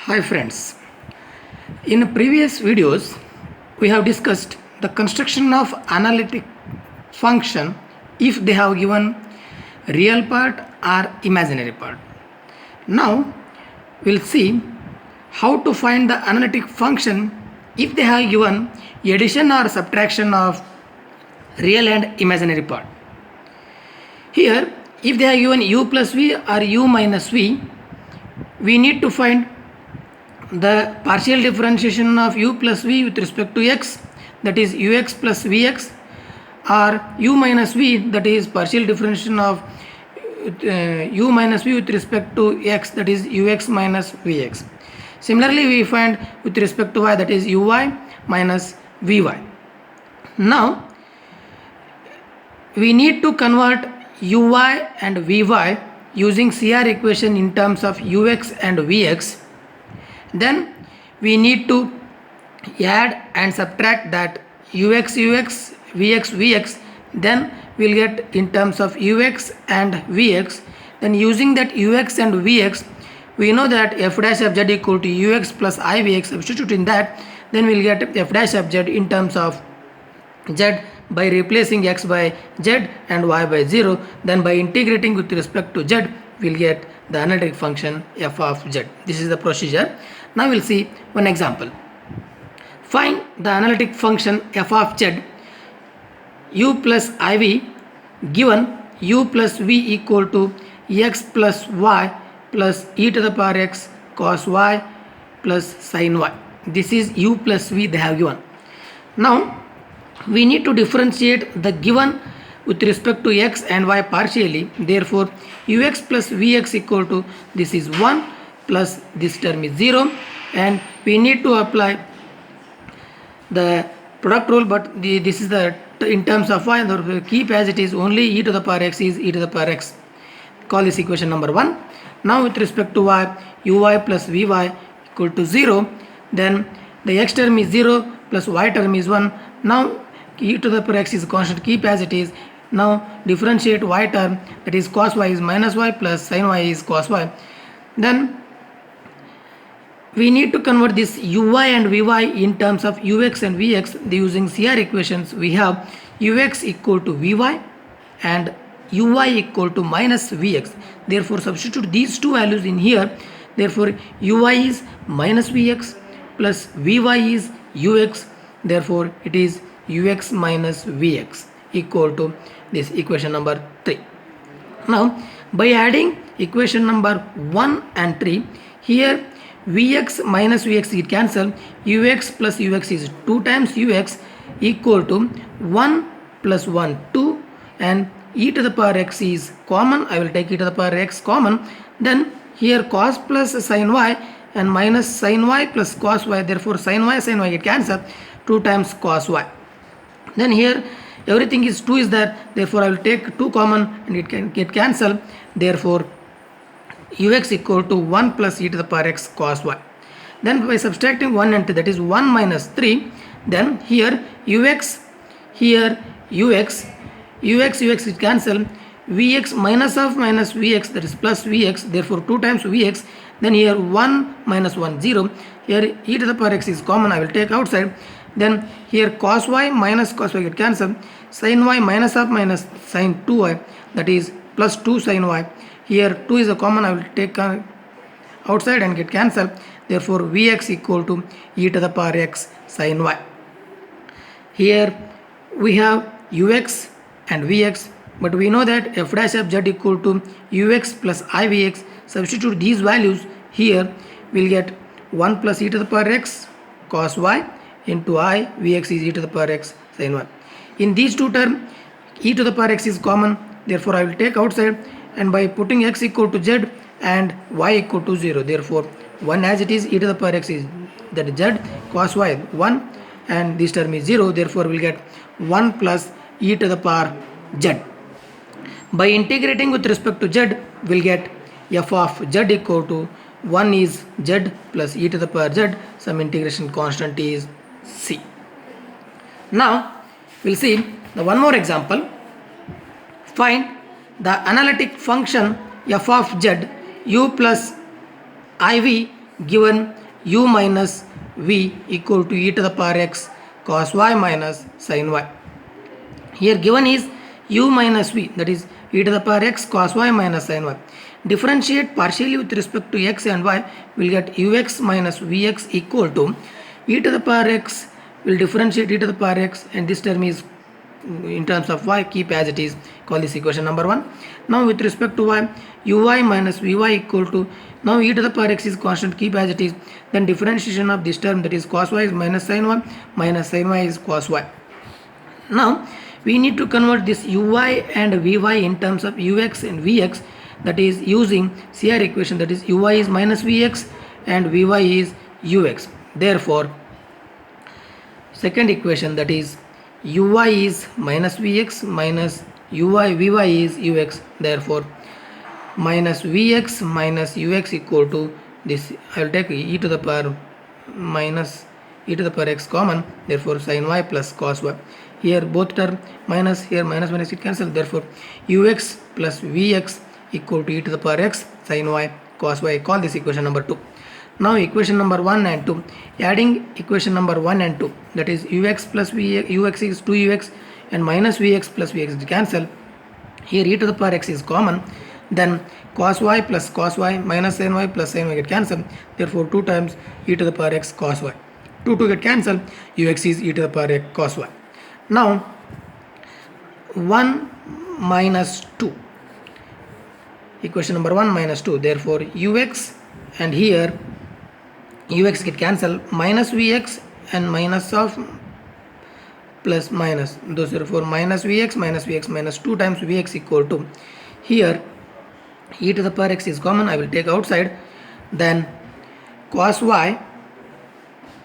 Hi friends, in previous videos we have discussed the construction of analytic function if they have given real part or imaginary part. Now we'll see how to find the analytic function if they have given addition or subtraction of real and imaginary part. Here if they have given u plus v or u minus v, we need to find the partial differentiation of u plus v with respect to x, that is ux plus vx, or u minus v, that is partial differentiation of u minus v with respect to x, that is ux minus vx. Similarly we find with respect to y, that is uy minus vy. Now we need to convert uy and vy using CR equation in terms of ux and vx. Then we need to add and subtract that ux vx, vx, then we'll get in terms of ux and vx. Then using that ux and vx, we know that f dash of z equal to ux plus ivx. Substituting that, then we'll get f dash of z in terms of z by replacing x by z and y by 0. Then by integrating with respect to z, we'll get the analytic function f of z. This is the procedure. Now we'll see one example. Find the analytic function f of z u plus iv given u plus v equal to x plus y plus e to the power x cos y plus sin y. This is u plus v they have given. Now we need to differentiate the given with respect to x and y partially. Therefore ux plus vx equal to, this is 1 plus this term is 0, and we need to apply the product rule, but this is the in terms of y, and keep as it is, only e to the power x is e to the power x. Call this equation number 1. Now with respect to y, uy plus vy equal to 0, then the x term is 0 plus y term is 1. Now e to the power x is constant, keep as it is. Now differentiate y term, that is cos y is minus y plus sin y is cos y. Then we need to convert this uy and vy in terms of ux and vx using CR equations. We have ux equal to vy and uy equal to minus vx. Therefore substitute these two values in here. Therefore uy is minus vx plus vy is ux. Therefore it is ux minus vx equal to this equation number 3. Now by adding equation number 1 and 3, here vx minus vx it cancel, ux plus ux is 2 times ux equal to 1 plus 1 2, and e to the power x is common. I will take e to the power x common. Then here cos plus sin y and minus sin y plus cos y. Therefore sin y get cancelled, 2 times cos y. Then here everything is 2 is there, therefore I will take 2 common and it can get cancelled. Therefore ux equal to 1 plus e to the power x cos y. Then by subtracting 1 and 2, that is 1 minus 3, then here ux, here ux is cancel, vx minus of minus vx, that is plus vx, therefore 2 times vx. Then here 1 minus 1 0, here e to the power x is common, I will take outside. Then here cos y minus cos y get cancelled, sin y minus of minus sin 2y, that is plus 2 sin y. Here 2 is a common, I will take outside and get cancelled. Therefore vx equal to e to the power x sin y. Here we have ux and vx, but we know that f dash of z equal to ux plus ivx. Substitute these values here, we'll get 1 plus e to the power x cos y into I, vx is e to the power x sin y. In these two terms e to the power x is common, therefore I will take outside, and by putting x equal to z and y equal to 0, therefore 1 as it is, e to the power x is, that is z, cos y 1, and this term is 0, therefore we will get 1 plus e to the power z. By integrating with respect to z, we will get f of z equal to 1 is z plus e to the power z, some integration constant is c. Now we'll see the one more example. Find the analytic function f of z u plus iv given u minus v equal to e to the power x cos y minus sin y. Here given is u minus v, that is e to the power x cos y minus sin y. Differentiate partially with respect to x and y, will get ux minus vx equal to e to the power x, will differentiate e to the power x, and this term is in terms of y, keep as it is, call this equation number 1. Now with respect to y, uy minus vy equal to, now e to the power x is constant, keep as it is, then differentiation of this term, that is cos y is minus sin y is cos y. Now we need to convert this uy and vy in terms of ux and vx, that is using CR equation, that is uy is minus vx and vy is ux. Therefore second equation, that is uy is minus vx minus vy is ux. Therefore minus vx minus ux equal to this, I will take e to the power minus e to the power x common, therefore sin y plus cos y. Here both term minus, here minus it cancel, therefore ux plus vx equal to e to the power x sin y cos y. Call this equation number 2. Now equation number 1 and 2, adding equation number 1 and 2, that is ux plus vx, ux is 2ux and minus vx plus vx cancel. Here e to the power x is common, then cos y plus cos y minus sin y plus sin y get cancelled, therefore 2 times e to the power x cos y. 2 get cancelled, ux is e to the power x cos y. Now 1 minus 2, equation number 1 minus 2, therefore ux, and here ux get cancelled, minus vx and minus of plus minus, those therefore minus vx minus 2 times vx equal to, here e to the power x is common, I will take outside, then cos y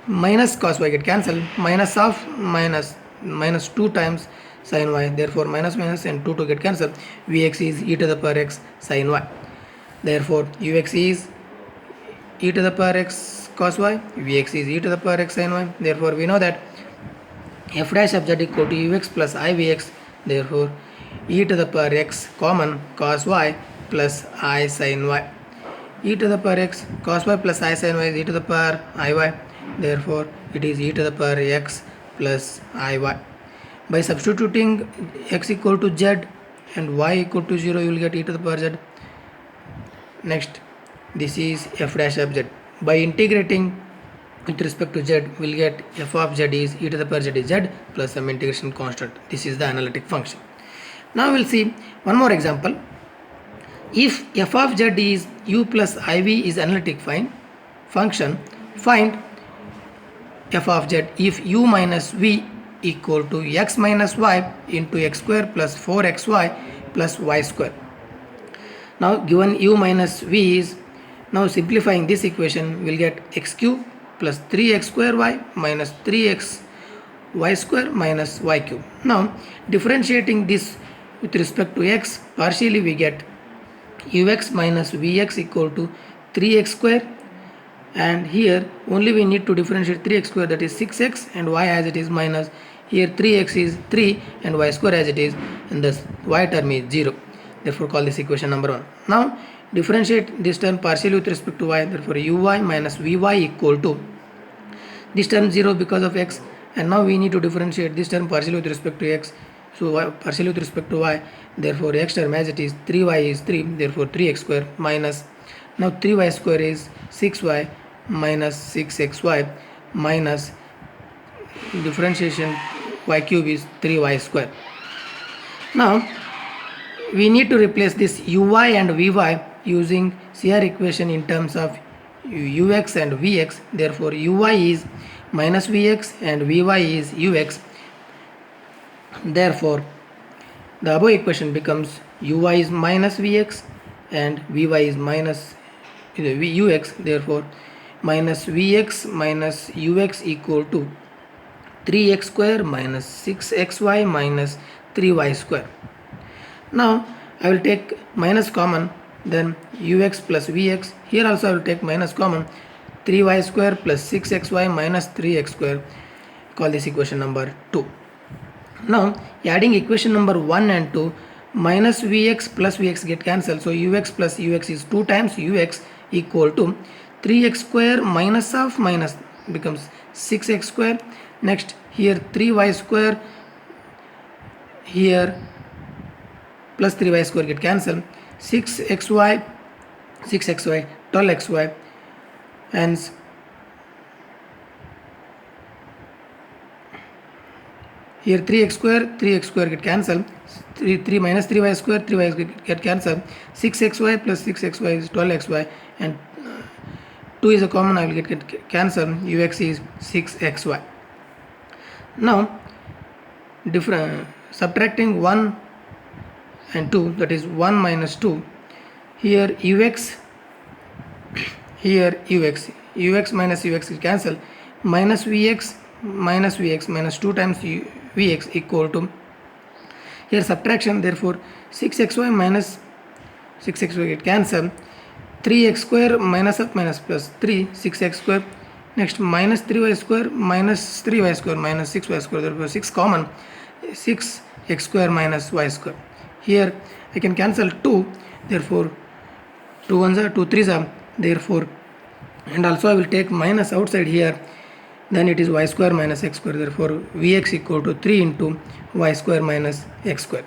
minus cos y get cancelled, minus of minus 2 times sin y, therefore minus and 2 to get cancelled, vx is e to the power x sin y, therefore ux is e to the power x cos y, vx is e to the power x sin y. Therefore we know that f dash of z equal to ux plus ivx, therefore e to the power x common cos y plus I sin y. E to the power x cos y plus I sin y is e to the power iy, therefore it is e to the power x plus iy. By substituting x equal to z and y equal to 0, you will get e to the power z. Next, this is f dash of z. By integrating with respect to z, we will get f of z is e to the power z is z plus some integration constant. This is the analytic function. Now we will see one more example. If f of z is u plus iv is analytic function, find f of z if u minus v equal to x minus y into x square plus 4xy plus y square. Now given u minus v is, now simplifying this equation, we will get x cube plus 3x square y minus 3x y square minus y cube. Now differentiating this with respect to x, partially we get ux minus vx equal to 3x square, and here only we need to differentiate 3x square, that is 6x, and y as it is minus, here 3x is 3 and y square as it is, and thus y term is 0. Therefore call this equation number 1. Now differentiate this term partially with respect to y, therefore uy minus vy equal to this term 0 because of x, and now we need to differentiate this term partially with respect to x, so y partially with respect to y, therefore x term as it is 3y is 3, therefore 3x square minus, now 3y square is 6y minus 6xy minus differentiation y cube is 3y square. Now we need to replace this uy and vy using CR equation in terms of ux and vx, therefore uy is minus vx and vy is ux, therefore the above equation becomes uy is minus vx and vy is minus ux, therefore minus vx minus ux equal to 3x square minus 6xy minus 3y square. Now I will take minus common, then ux plus vx, here also I will take minus common, 3y square plus 6xy minus 3x square, call this equation number 2. Now adding equation number 1 and 2, minus vx plus vx get cancelled, so ux plus ux is 2 times ux equal to 3x square minus of minus becomes 6x square. Next here 3y square, here plus 3y square get cancelled. 6xy 12xy, hence here 3x square get cancelled. 3 minus 3y square, 3y get cancelled. 6xy plus 6xy is 12xy, and 2 is a common, I will get cancelled. Ux is 6xy. Now subtracting 1 and 2, that is 1 minus 2. Here ux minus ux is cancelled. Minus vx minus 2 times vx equal to, here subtraction, therefore 6xy minus 6xy get cancelled. 3x square minus of minus plus 3, 6x square. Next minus 3y square minus 3y square minus 6y square, therefore 6 common, 6x square minus y square. Here I can cancel 2, therefore 2 ones are 2 3s are, therefore, and also I will take minus outside here, then it is y square minus x square, therefore vx equal to 3 into y square minus x square.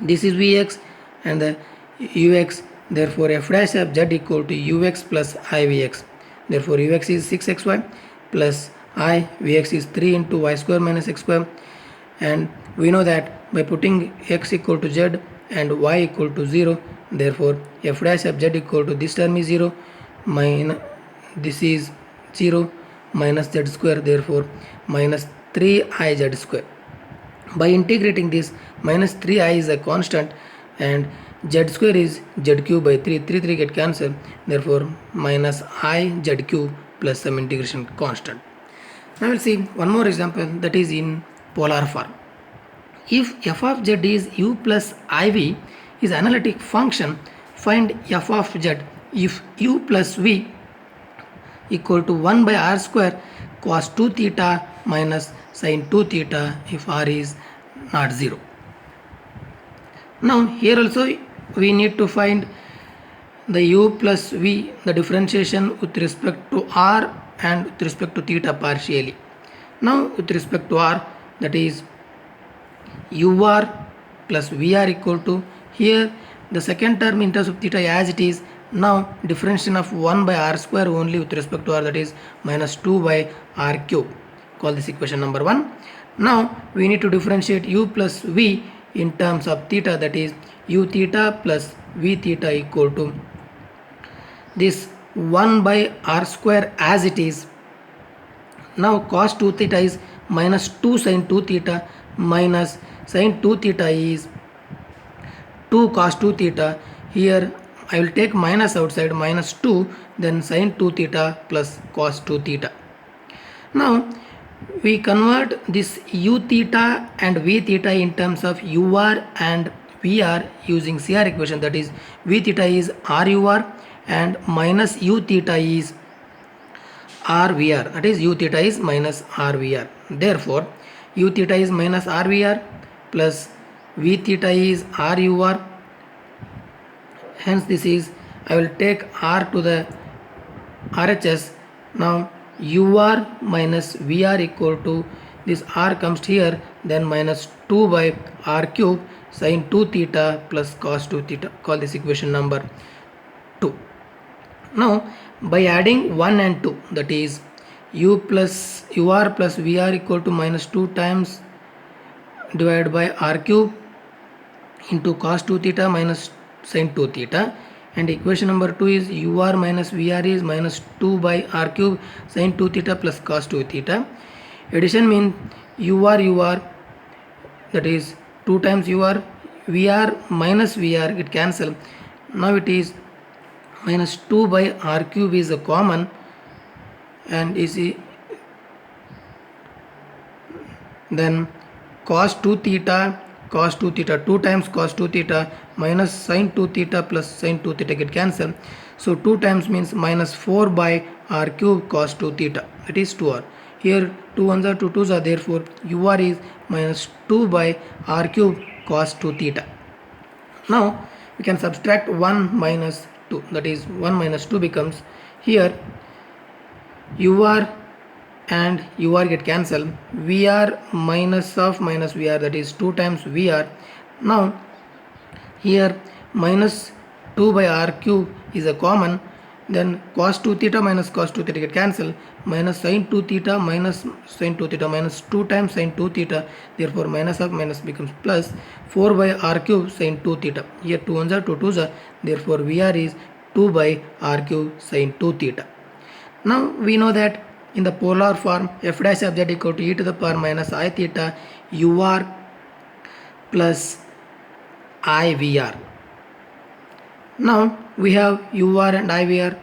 This is vx and the ux, therefore f dash of z equal to ux plus ivx, therefore ux is 6xy plus I vx is 3 into y square minus x square, and we know that by putting x equal to z and y equal to 0, therefore f dash of z equal to, this term is 0 minus this is 0 minus z square, therefore minus 3iz square. By integrating this, minus 3i is a constant and z square is z cube by 3, 3 get cancelled, therefore minus I z cube plus some integration constant. Now we'll see one more example, that is in polar form. If f of z is u plus iv is analytic function, find f of z if u plus v equal to 1 by r square cos 2 theta minus sin 2 theta if r is not 0. Now here also we need to find the u plus v, the differentiation with respect to r and with respect to theta partially. Now with respect to r, that is ur plus vr equal to, here the second term in terms of theta as it is. Now differentiation of 1 by r square only with respect to r, that is minus 2 by r cube. Call this equation number 1. Now we need to differentiate u plus v in terms of theta, that is u theta plus v theta equal to this 1 by r square as it is. Now cos 2 theta is minus 2 sin 2 theta minus sin 2 theta is 2 cos 2 theta. Here I will take minus outside, minus 2, then sin 2 theta plus cos 2 theta. Now we convert this u theta and v theta in terms of ur and vr using CR equation, that is v theta is rur and minus u theta is rvr, that is u theta is minus rvr. Therefore u theta is minus rvr plus v theta is rur, hence this is, I will take r to the RHS. Now ur minus vr equal to, this r comes here, then minus 2 by r cube sin 2 theta plus cos 2 theta. Call this equation number 2. Now by adding 1 and 2, that is ur plus vr equal to minus 2 times divided by r cube into cos 2 theta minus sin 2 theta, and equation number 2 is ur minus vr is minus 2 by r cube sin 2 theta plus cos 2 theta. Addition means ur, that is 2 times ur, vr minus vr get cancel. Now it is minus 2 by r cube is a common, and is then cos 2 theta 2 times cos 2 theta minus sin 2 theta plus sin 2 theta get cancelled. So 2 times means minus 4 by r cube cos 2 theta, that is 2r. Here 2 ones are 2 2s are, therefore ur is minus 2 by r cube cos 2 theta. Now we can subtract 1 minus 2, that is 1 minus 2 becomes, Here ur and ur get cancelled, vr minus of minus vr, that is 2 times vr. Now here minus 2 by r cube is a common, then cos 2 theta minus cos 2 theta get cancelled, minus sin 2 theta minus sin 2 theta minus 2 times sin 2 theta, therefore minus of minus becomes plus 4 by r cube sin 2 theta. Here 2 ones are 2 twos are, therefore vr is 2 by r cube sin 2 theta. Now we know that in the polar form f dash of z equal to e to the power minus I theta ur plus IVR. Now we have ur and IVR.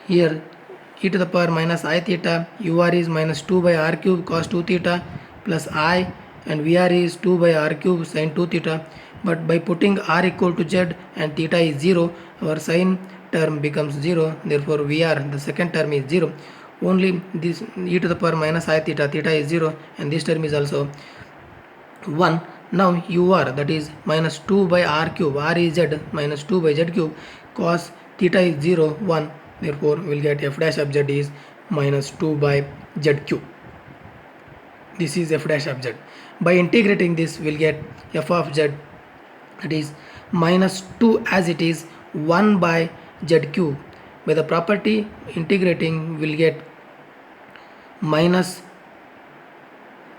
Here e to the power minus I theta, ur is minus 2 by r cube cos 2 theta plus I, and vr is 2 by r cube sin 2 theta. But by putting r equal to z and theta is 0, our sin term becomes 0, therefore vr, the second term, is 0. Only this e to the power minus I theta, theta is 0, and this term is also 1. Now ur, that is minus 2 by r cube, r is z, minus 2 by z cube, cos theta is 0, 1, therefore we will get f dash of z is minus 2 by z cube. This is f dash of z. By integrating this we will get f of z, that is minus 2 as it is 1 by z cube. By the property integrating we will get minus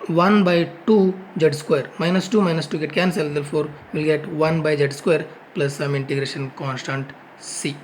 1 by 2 z square, minus 2 get cancelled, therefore we will get 1 by z square plus some integration constant c.